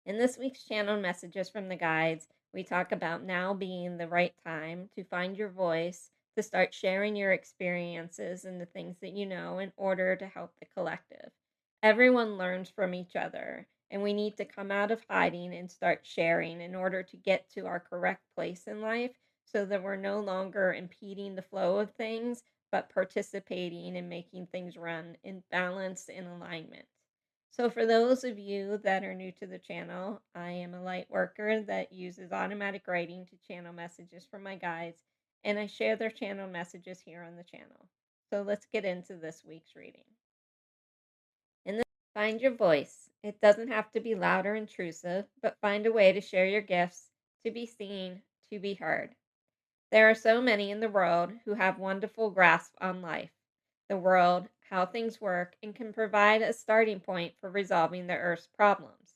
In this week's channel messages from the guides, we talk about now being the right time to find your voice, to start sharing your experiences and the things that you know in order to help the collective. Everyone learns from each other, and we need to come out of hiding and start sharing in order to get to our correct place in life so that we're no longer impeding the flow of things, but participating and making things run in balance and alignment. So, for those of you that are new to the channel, I am a light worker that uses automatic writing to channel messages from my guides, and I share their channel messages here on the channel. So, let's get into this week's reading. In this, find your voice. It doesn't have to be loud or intrusive, but find a way to share your gifts, to be seen, to be heard. There are so many in the world who have wonderful grasp on life, the world, how things work, and can provide a starting point for resolving the Earth's problems.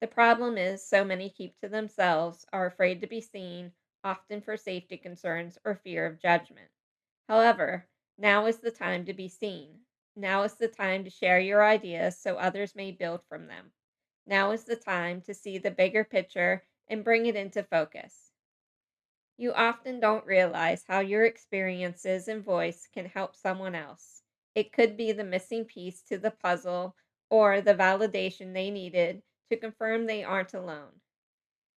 The problem is so many keep to themselves, are afraid to be seen, often for safety concerns or fear of judgment. However, now is the time to be seen. Now is the time to share your ideas so others may build from them. Now is the time to see the bigger picture and bring it into focus. You often don't realize how your experiences and voice can help someone else. It could be the missing piece to the puzzle or the validation they needed to confirm they aren't alone.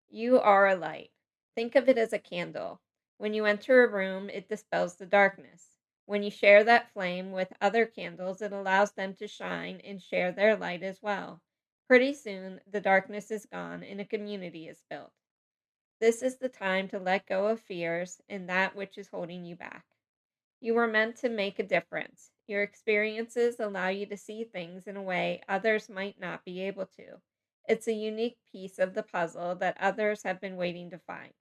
You are a light. Think of it as a candle. When you enter a room, it dispels the darkness. When you share that flame with other candles, it allows them to shine and share their light as well. Pretty soon, the darkness is gone and a community is built. This is the time to let go of fears and that which is holding you back. You were meant to make a difference. Your experiences allow you to see things in a way others might not be able to. It's a unique piece of the puzzle that others have been waiting to find.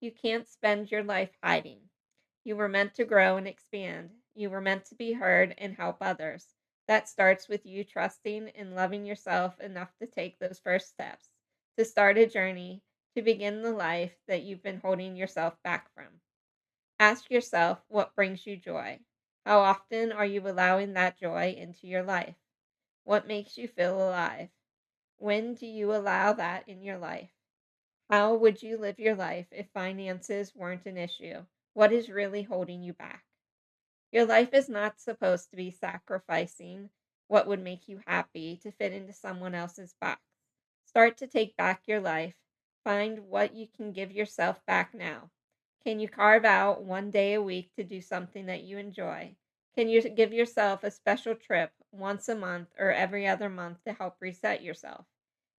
You can't spend your life hiding. You were meant to grow and expand. You were meant to be heard and help others. That starts with you trusting and loving yourself enough to take those first steps, to start a journey, to begin the life that you've been holding yourself back from. Ask yourself what brings you joy. How often are you allowing that joy into your life? What makes you feel alive? When do you allow that in your life? How would you live your life if finances weren't an issue? What is really holding you back? Your life is not supposed to be sacrificing what would make you happy to fit into someone else's box. Start to take back your life. Find what you can give yourself back now. Can you carve out one day a week to do something that you enjoy? Can you give yourself a special trip once a month or every other month to help reset yourself?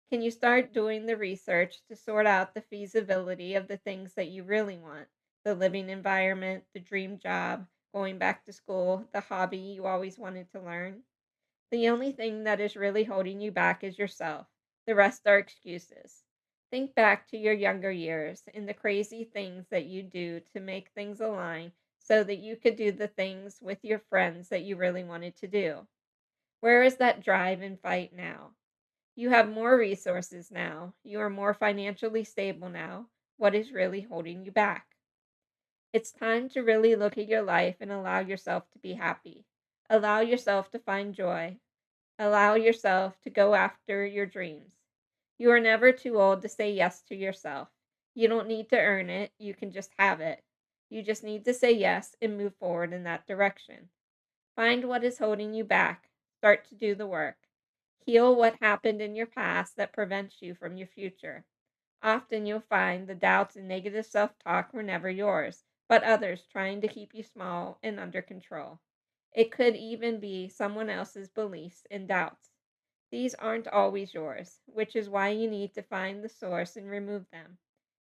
Can you start doing the research to sort out the feasibility of the things that you really want? The living environment, the dream job, going back to school, the hobby you always wanted to learn? The only thing that is really holding you back is yourself. The rest are excuses. Think back to your younger years and the crazy things that you do to make things align so that you could do the things with your friends that you really wanted to do. Where is that drive and fight now? You have more resources now. You are more financially stable now. What is really holding you back? It's time to really look at your life and allow yourself to be happy. Allow yourself to find joy. Allow yourself to go after your dreams. You are never too old to say yes to yourself. You don't need to earn it, you can just have it. You just need to say yes and move forward in that direction. Find what is holding you back. Start to do the work. Heal what happened in your past that prevents you from your future. Often you'll find the doubts and negative self talk were never yours, but others trying to keep you small and under control. It could even be someone else's beliefs and doubts. These aren't always yours, which is why you need to find the source and remove them.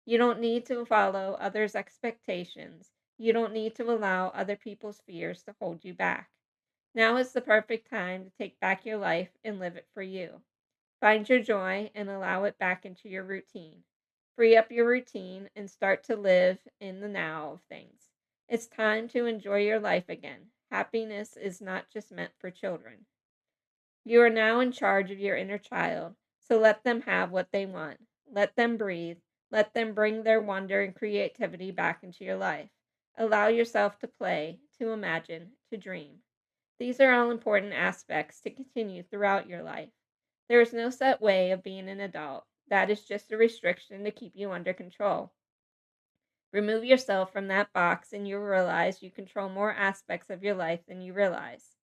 You don't need to follow others' expectations. You don't need to allow other people's fears to hold you back. Now is the perfect time to take back your life and live it for you. Find your joy and allow it back into your routine. Free up your routine and start to live in the now of things. It's time to enjoy your life again. Happiness is not just meant for children. You are now in charge of your inner child, so let them have what they want. Let them breathe. Let them bring their wonder and creativity back into your life. Allow yourself to play, to imagine, to dream. These are all important aspects to continue throughout your life. There is no set way of being an adult. That is just a restriction to keep you under control. Remove yourself from that box and you'll realize you control more aspects of your life than you realize.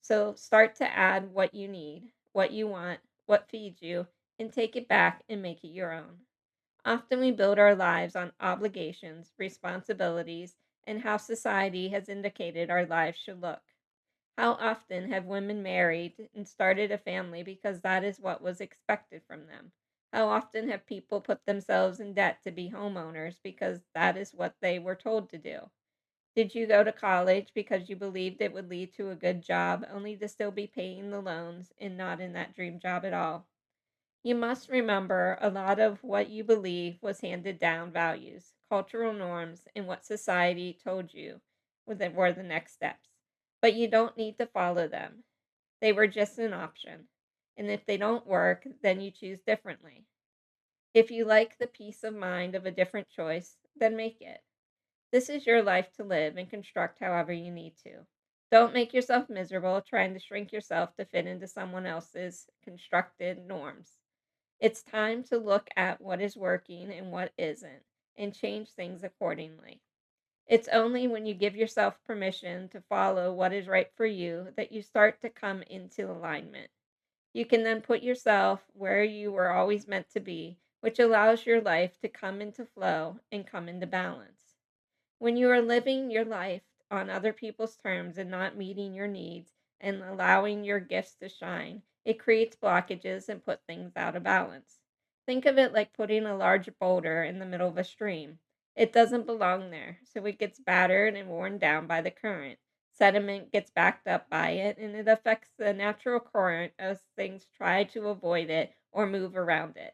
So start to add what you need, what you want, what feeds you, and take it back and make it your own. Often we build our lives on obligations, responsibilities, and how society has indicated our lives should look. How often have women married and started a family because that is what was expected from them? How often have people put themselves in debt to be homeowners because that is what they were told to do? Did you go to college because you believed it would lead to a good job, only to still be paying the loans and not in that dream job at all? You must remember a lot of what you believe was handed down values, cultural norms, and what society told you were the next steps. But you don't need to follow them. They were just an option. And if they don't work, then you choose differently. If you like the peace of mind of a different choice, then make it. This is your life to live and construct however you need to. Don't make yourself miserable trying to shrink yourself to fit into someone else's constructed norms. It's time to look at what is working and what isn't and change things accordingly. It's only when you give yourself permission to follow what is right for you that you start to come into alignment. You can then put yourself where you were always meant to be, which allows your life to come into flow and come into balance. When you are living your life on other people's terms and not meeting your needs and allowing your gifts to shine, it creates blockages and put things out of balance. Think of it like putting a large boulder in the middle of a stream. It doesn't belong there, so it gets battered and worn down by the current. Sediment gets backed up by it, and it affects the natural current as things try to avoid it or move around it.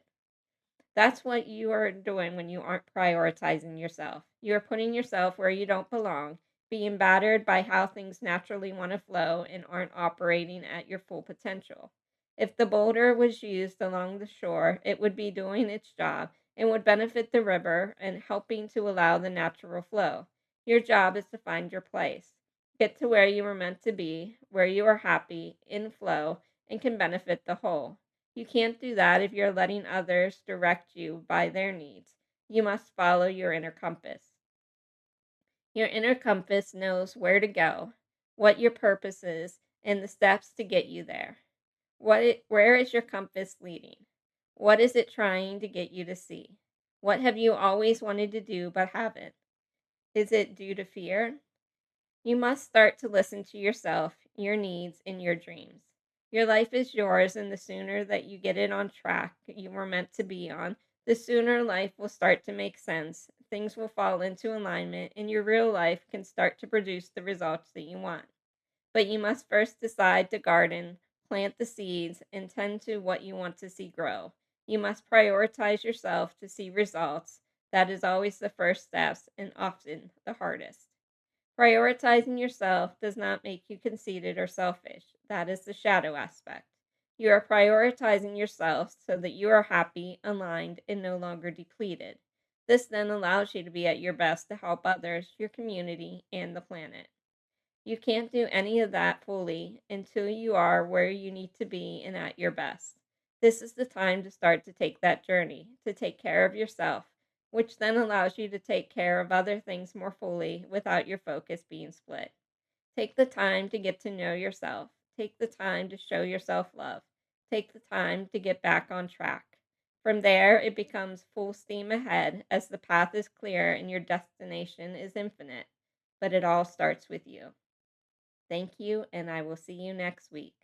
That's what you are doing when you aren't prioritizing yourself. You are putting yourself where you don't belong, being battered by how things naturally want to flow and aren't operating at your full potential. If the boulder was used along the shore, it would be doing its job and would benefit the river and helping to allow the natural flow. Your job is to find your place. Get to where you were meant to be, where you are happy, in flow, and can benefit the whole. You can't do that if you're letting others direct you by their needs. You must follow your inner compass. Your inner compass knows where to go, what your purpose is, and the steps to get you there. Where is your compass leading? What is it trying to get you to see? What have you always wanted to do but haven't? Is it due to fear? You must start to listen to yourself, your needs, and your dreams. Your life is yours, and the sooner that you get it on track you were meant to be on, the sooner life will start to make sense. Things will fall into alignment, and your real life can start to produce the results that you want. But you must first decide to garden, plant the seeds, and tend to what you want to see grow. You must prioritize yourself to see results. That is always the first steps and often the hardest. Prioritizing yourself does not make you conceited or selfish. That is the shadow aspect. You are prioritizing yourself so that you are happy, aligned, and no longer depleted. This then allows you to be at your best to help others, your community, and the planet. You can't do any of that fully until you are where you need to be and at your best. This is the time to start to take that journey, to take care of yourself, which then allows you to take care of other things more fully without your focus being split. Take the time to get to know yourself. Take the time to show yourself love. Take the time to get back on track. From there, it becomes full steam ahead as the path is clear and your destination is infinite. But it all starts with you. Thank you, and I will see you next week.